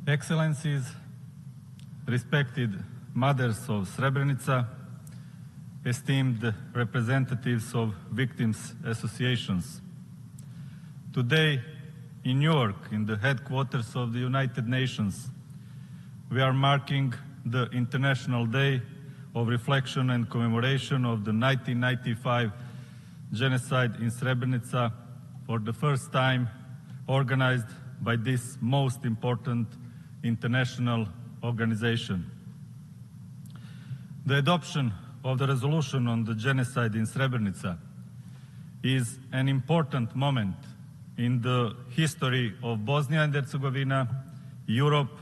Excellencies, respected mothers of Srebrenica, esteemed representatives of victims' associations. Today, in New York, in the headquarters of the United Nations, we are marking the International Day of Reflection and Commemoration of the 1995 genocide in Srebrenica, for the first time organized by this most important international organization. The adoption of the resolution on the genocide in Srebrenica is an important moment in the history of Bosnia and Herzegovina, Europe,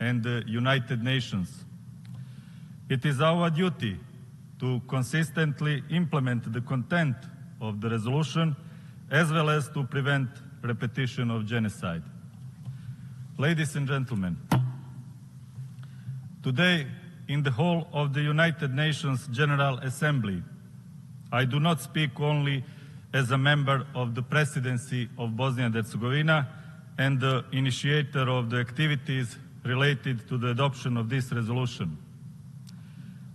and the United Nations. It is our duty to consistently implement the content of the resolution as well as to prevent repetition of genocide. Ladies and gentlemen, today in the hall of the United Nations General Assembly, I do not speak only as a member of the Presidency of Bosnia and Herzegovina and the initiator of the activities related to the adoption of this resolution.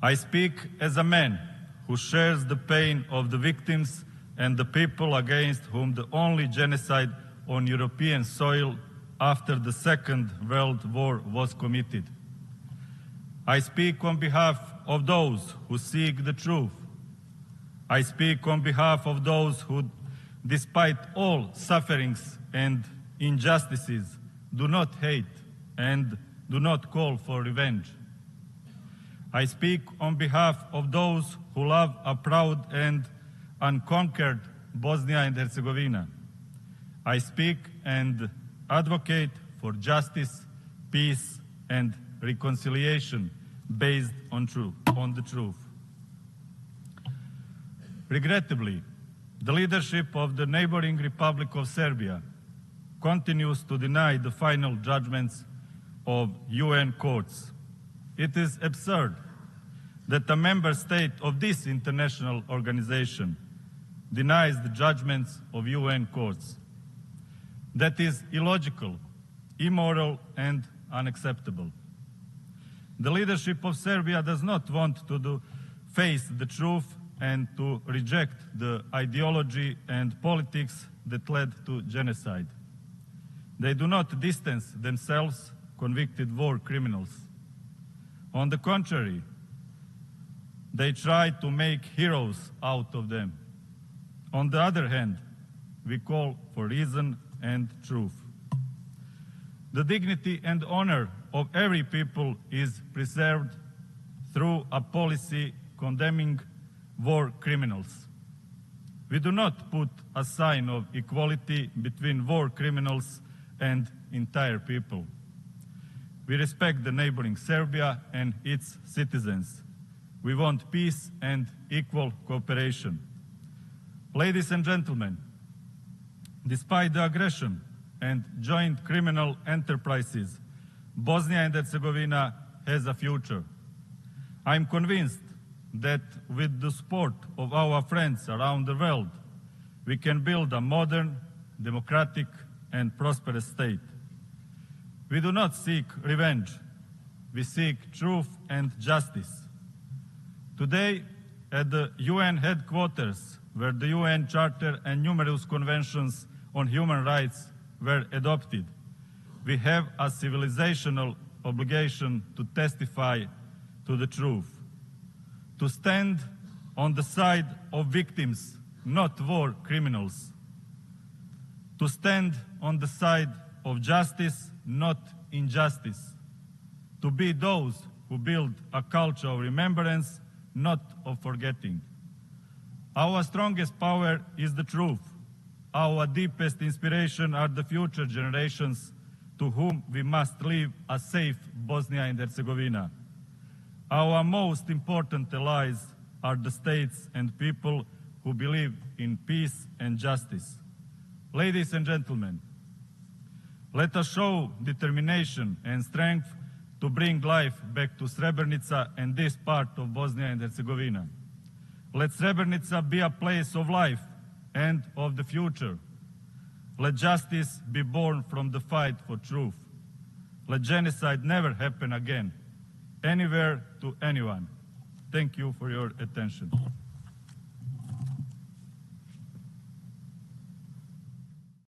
I speak as a man who shares the pain of the victims and the people against whom the only genocide on European soil after the Second World War was committed. I speak on behalf of those who seek the truth. I speak on behalf of those who, despite all sufferings and injustices, do not hate and do not call for revenge. I speak on behalf of those who love a proud and unconquered Bosnia and Herzegovina. I speak and advocate for justice, peace, and reconciliation based on the truth. Regrettably, the leadership of the neighboring Republic of Serbia continues to deny the final judgments of UN courts. It is absurd that a member state of this international organization denies the judgments of UN courts. That is illogical, immoral, and unacceptable. The leadership of Serbia does not want to face the truth and to reject the ideology and politics that led to genocide. They do not distance themselves convicted war criminals. On the contrary, they try to make heroes out of them. On the other hand, we call for reason and truth. The dignity and honor of every people is preserved through a policy condemning war criminals. We do not put a sign of equality between war criminals and entire people. We respect the neighboring Serbia and its citizens. We want peace and equal cooperation. Ladies and gentlemen, despite the aggression and joint criminal enterprises, Bosnia and Herzegovina has a future. I am convinced that with the support of our friends around the world, we can build a modern, democratic, and prosperous state. We do not seek revenge. We seek truth and justice. Today, at the UN headquarters, where the UN Charter and numerous conventions on human rights were adopted, we have a civilizational obligation to testify to the truth, to stand on the side of victims, not war criminals, to stand on the side of justice, not injustice, to be those who build a culture of remembrance, not of forgetting. Our strongest power is the truth. Our deepest inspiration are the future generations to whom we must leave a safe Bosnia and Herzegovina. Our most important allies are the states and people who believe in peace and justice. Ladies and gentlemen, let us show determination and strength to bring life back to Srebrenica and this part of Bosnia and Herzegovina. Let Srebrenica be a place of life and of the future. Let justice be born from the fight for truth. Let genocide never happen again, anywhere to anyone. Thank you for your attention.